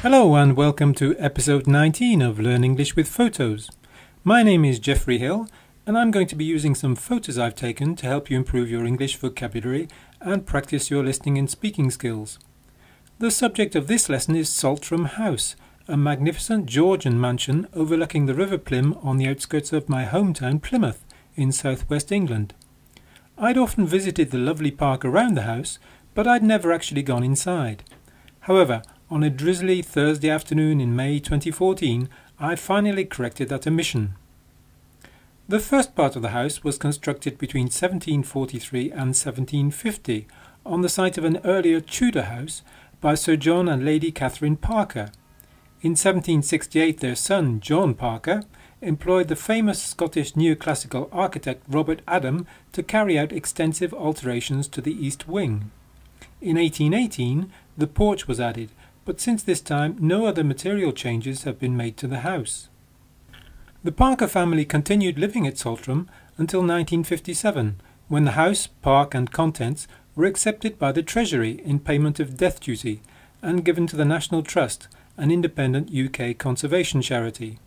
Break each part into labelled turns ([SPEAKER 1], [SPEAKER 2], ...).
[SPEAKER 1] Hello and welcome to episode 19 of Learn English with Photos. My name is Jeffrey Hill and I'm going to be using some photos I've taken to help you improve your English vocabulary and practice your listening and speaking skills. The subject of this lesson is Saltram House, a magnificent Georgian mansion overlooking the River Plym on the outskirts of my hometown Plymouth in southwest England. I'd often visited the lovely park around the house, but I'd never actually gone inside. However, on a drizzly Thursday afternoon in May 2014, I finally corrected that omission. The first part of the house was constructed between 1743 and 1750 on the site of an earlier Tudor house by Sir John and Lady Catherine Parker. In 1768 their son, John Parker, employed the famous Scottish neoclassical architect Robert Adam to carry out extensive alterations to the east wing. In 1818 the porch was added, but since this time no other material changes have been made to the house. The Parker family continued living at Saltram until 1957, when the house, park and contents were accepted by the Treasury in payment of death duty and given to the National Trust, an independent UK conservation charity.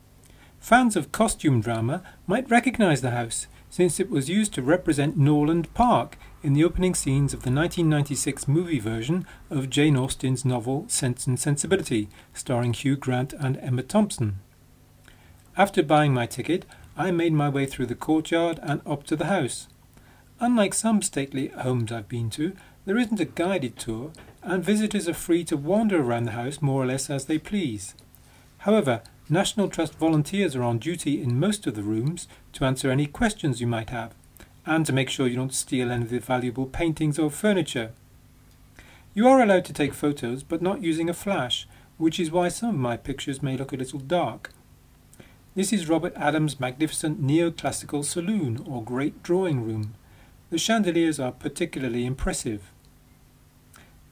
[SPEAKER 1] Fans of costume drama might recognise the house, since it was used to represent Norland Park in the opening scenes of the 1996 movie version of Jane Austen's novel Sense and Sensibility, starring Hugh Grant and Emma Thompson. After buying my ticket, I made my way through the courtyard and up to the house. Unlike some stately homes I've been to, there isn't a guided tour, and visitors are free to wander around the house more or less as they please. However, National Trust volunteers are on duty in most of the rooms to answer any questions you might have, and to make sure you don't steal any of the valuable paintings or furniture. You are allowed to take photos, but not using a flash, which is why some of my pictures may look a little dark. This is Robert Adams' magnificent neoclassical saloon, or great drawing room. The chandeliers are particularly impressive.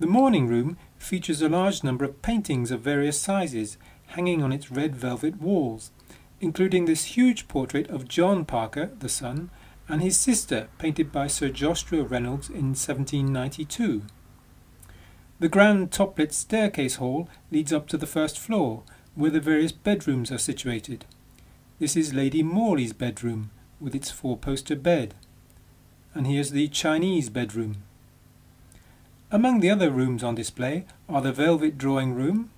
[SPEAKER 1] The morning room features a large number of paintings of various sizes, hanging on its red velvet walls, including this huge portrait of John Parker, the son, and his sister, painted by Sir Joshua Reynolds in 1792. The grand top-lit staircase hall leads up to the first floor, where the various bedrooms are situated. This is Lady Morley's bedroom, with its four-poster bed. And here's the Chinese bedroom. Among the other rooms on display are the velvet drawing room,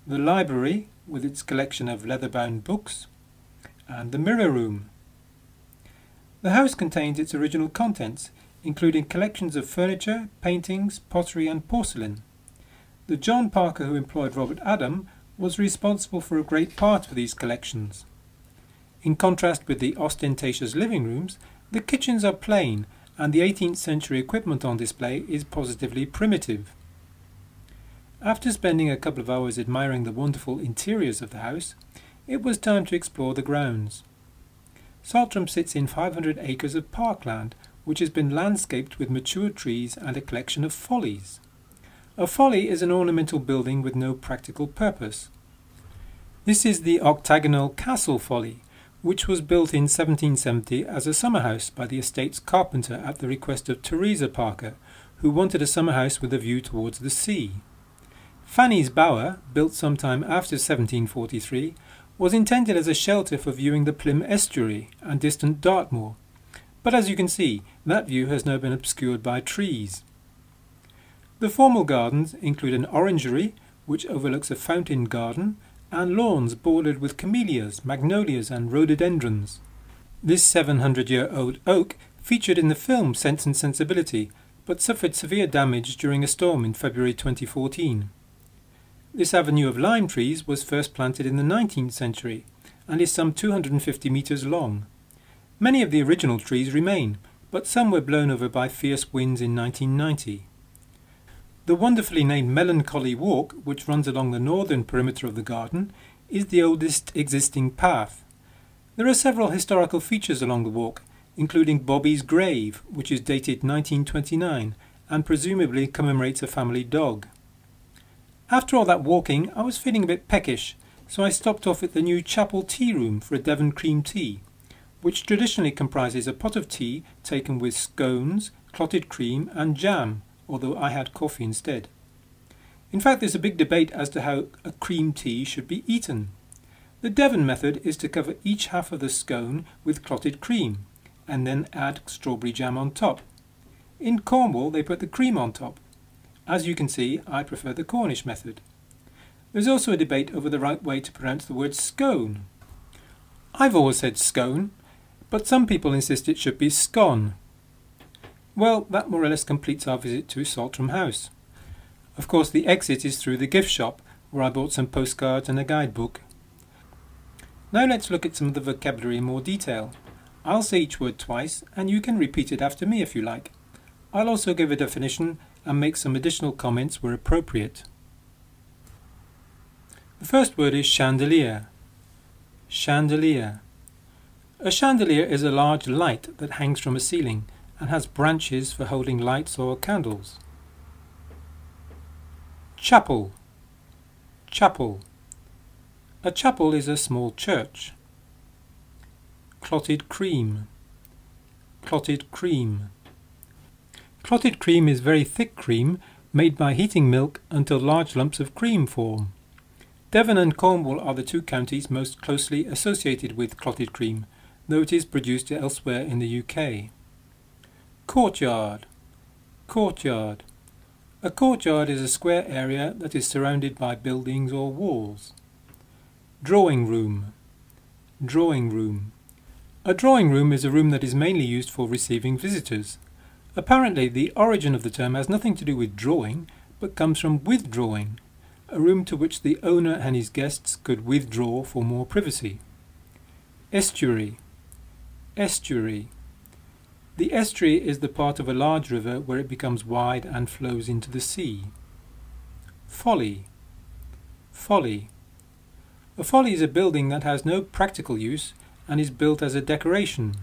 [SPEAKER 1] the library with its collection of leather-bound books, and the mirror room. The house contains its original contents, including collections of furniture, paintings, pottery and porcelain. The John Parker who employed Robert Adam was responsible for a great part of these collections. In contrast with the ostentatious living rooms, the kitchens are plain and the 18th century equipment on display is positively primitive. After spending a couple of hours admiring the wonderful interiors of the house, it was time to explore the grounds. Saltram sits in 500 acres of parkland, which has been landscaped with mature trees and a collection of follies. A folly is an ornamental building with no practical purpose. This is the octagonal castle folly, which was built in 1770 as a summer house by the estate's carpenter at the request of Teresa Parker, who wanted a summer house with a view towards the sea. Fanny's Bower, built sometime after 1743, was intended as a shelter for viewing the Plym estuary and distant Dartmoor, but as you can see, that view has now been obscured by trees. The formal gardens include an orangery, which overlooks a fountain garden, and lawns bordered with camellias, magnolias and rhododendrons. This 700-year-old oak featured in the film Sense and Sensibility, but suffered severe damage during a storm in February 2014. This avenue of lime trees was first planted in the 19th century and is some 250 metres long. Many of the original trees remain, but some were blown over by fierce winds in 1990. The wonderfully named Melancholy Walk, which runs along the northern perimeter of the garden, is the oldest existing path. There are several historical features along the walk, including Bobby's grave, which is dated 1929 and presumably commemorates a family dog. After all that walking, I was feeling a bit peckish, so I stopped off at the new chapel tea room for a Devon cream tea, which traditionally comprises a pot of tea taken with scones, clotted cream and jam, although I had coffee instead. In fact, there's a big debate as to how a cream tea should be eaten. The Devon method is to cover each half of the scone with clotted cream and then add strawberry jam on top. In Cornwall they put the cream on top. As you can see, I prefer the Cornish method. There's also a debate over the right way to pronounce the word scone. I've always said scone, but some people insist it should be scone. Well, that more or less completes our visit to Saltram House. Of course, the exit is through the gift shop, where I bought some postcards and a guidebook. Now let's look at some of the vocabulary in more detail. I'll say each word twice, and you can repeat it after me if you like. I'll also give a definition and make some additional comments where appropriate. The first word is chandelier. Chandelier. A chandelier is a large light that hangs from a ceiling and has branches for holding lights or candles. Chapel. Chapel. A chapel is a small church. Clotted cream. Clotted cream. Clotted cream is very thick cream made by heating milk until large lumps of cream form. Devon and Cornwall are the two counties most closely associated with clotted cream, though it is produced elsewhere in the UK. Courtyard. Courtyard. A courtyard is a square area that is surrounded by buildings or walls. Drawing room. Drawing room. A drawing room is a room that is mainly used for receiving visitors. Apparently, the origin of the term has nothing to do with drawing, but comes from withdrawing, a room to which the owner and his guests could withdraw for more privacy. Estuary. Estuary. The estuary is the part of a large river where it becomes wide and flows into the sea. Folly. Folly. A folly is a building that has no practical use and is built as a decoration.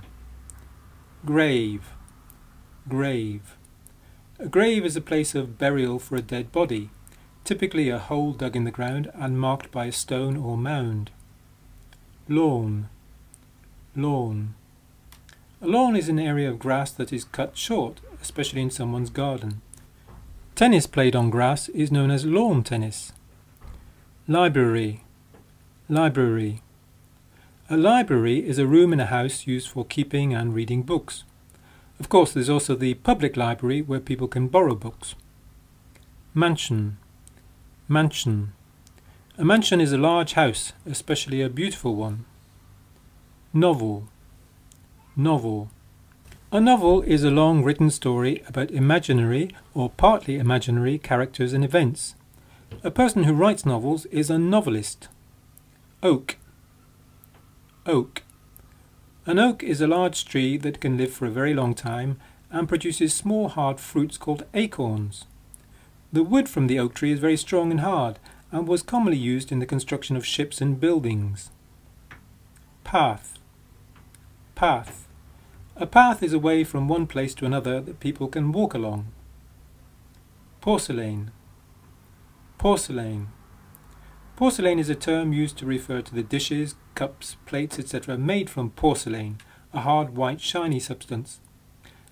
[SPEAKER 1] Grave. Grave. A grave is a place of burial for a dead body, typically a hole dug in the ground and marked by a stone or mound. Lawn. Lawn. A lawn is an area of grass that is cut short, especially in someone's garden. Tennis played on grass is known as lawn tennis. Library. Library. A library is a room in a house used for keeping and reading books. Of course, there's also the public library where people can borrow books. Mansion. Mansion. A mansion is a large house, especially a beautiful one. Novel. Novel. A novel is a long written story about imaginary or partly imaginary characters and events. A person who writes novels is a novelist. Oak. Oak. An oak is a large tree that can live for a very long time and produces small hard fruits called acorns. The wood from the oak tree is very strong and hard and was commonly used in the construction of ships and buildings. Path. Path. A path is a way from one place to another that people can walk along. Porcelain. Porcelain. Porcelain is a term used to refer to the dishes, cups, plates, etc. made from porcelain, a hard, white, shiny substance.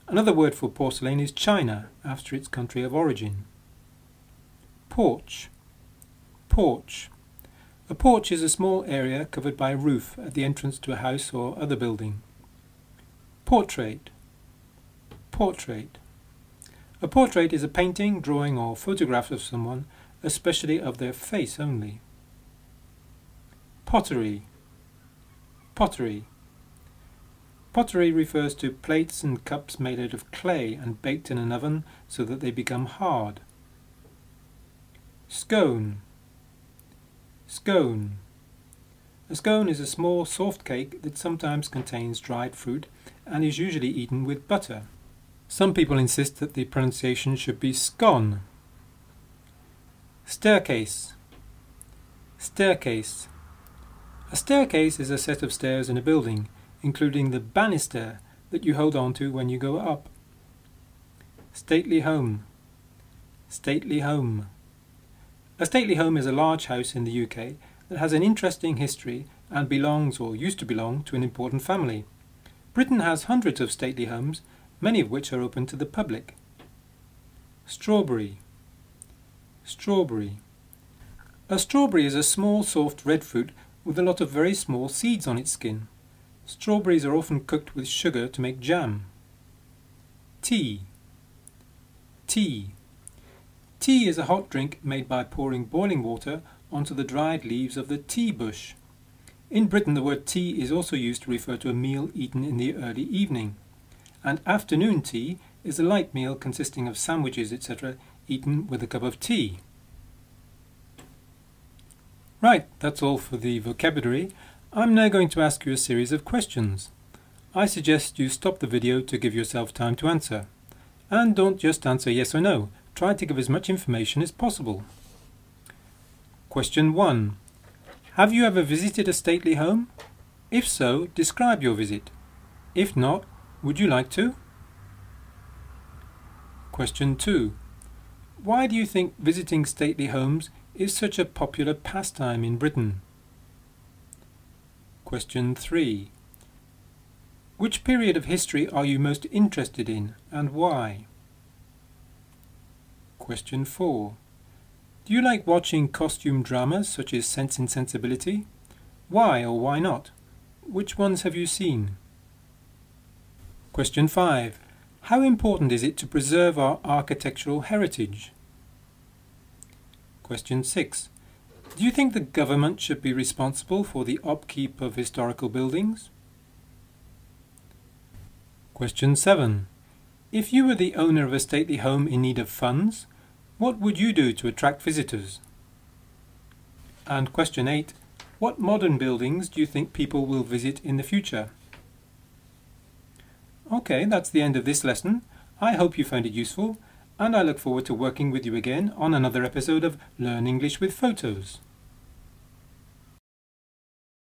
[SPEAKER 1] Another word for porcelain is china, after its country of origin. Porch. Porch. A porch is a small area covered by a roof at the entrance to a house or other building. Portrait. Portrait. A portrait is a painting, drawing or photograph of someone, especially of their face only. Pottery. Pottery. Pottery refers to plates and cups made out of clay and baked in an oven so that they become hard. Scone. Scone. A scone is a small soft cake that sometimes contains dried fruit and is usually eaten with butter. Some people insist that the pronunciation should be scone. Staircase. Staircase. A staircase is a set of stairs in a building, including the banister that you hold on to when you go up. Stately home. Stately home. A stately home is a large house in the UK that has an interesting history and belongs or used to belong to an important family. Britain has hundreds of stately homes, many of which are open to the public. Strawberry. Strawberry. A strawberry is a small, soft red fruit with a lot of very small seeds on its skin. Strawberries are often cooked with sugar to make jam. Tea. Tea. Tea is a hot drink made by pouring boiling water onto the dried leaves of the tea bush. In Britain, the word tea is also used to refer to a meal eaten in the early evening. And afternoon tea is a light meal consisting of sandwiches, etc., eaten with a cup of tea. Right, that's all for the vocabulary. I'm now going to ask you a series of questions. I suggest you stop the video to give yourself time to answer. And don't just answer yes or no. Try to give as much information as possible. Question 1. Have you ever visited a stately home? If so, describe your visit. If not, would you like to? Question 2. Why do you think visiting stately homes is such a popular pastime in Britain? Question 3. Which period of history are you most interested in and why? Question 4. Do you like watching costume dramas such as Sense and Sensibility? Why or why not? Which ones have you seen? Question 5. How important is it to preserve our architectural heritage? Question 6. Do you think the government should be responsible for the upkeep of historical buildings? Question 7. If you were the owner of a stately home in need of funds, what would you do to attract visitors? And question 8. What modern buildings do you think people will visit in the future? Okay, that's the end of this lesson. I hope you found it useful, and I look forward to working with you again on another episode of Learn English with Photos.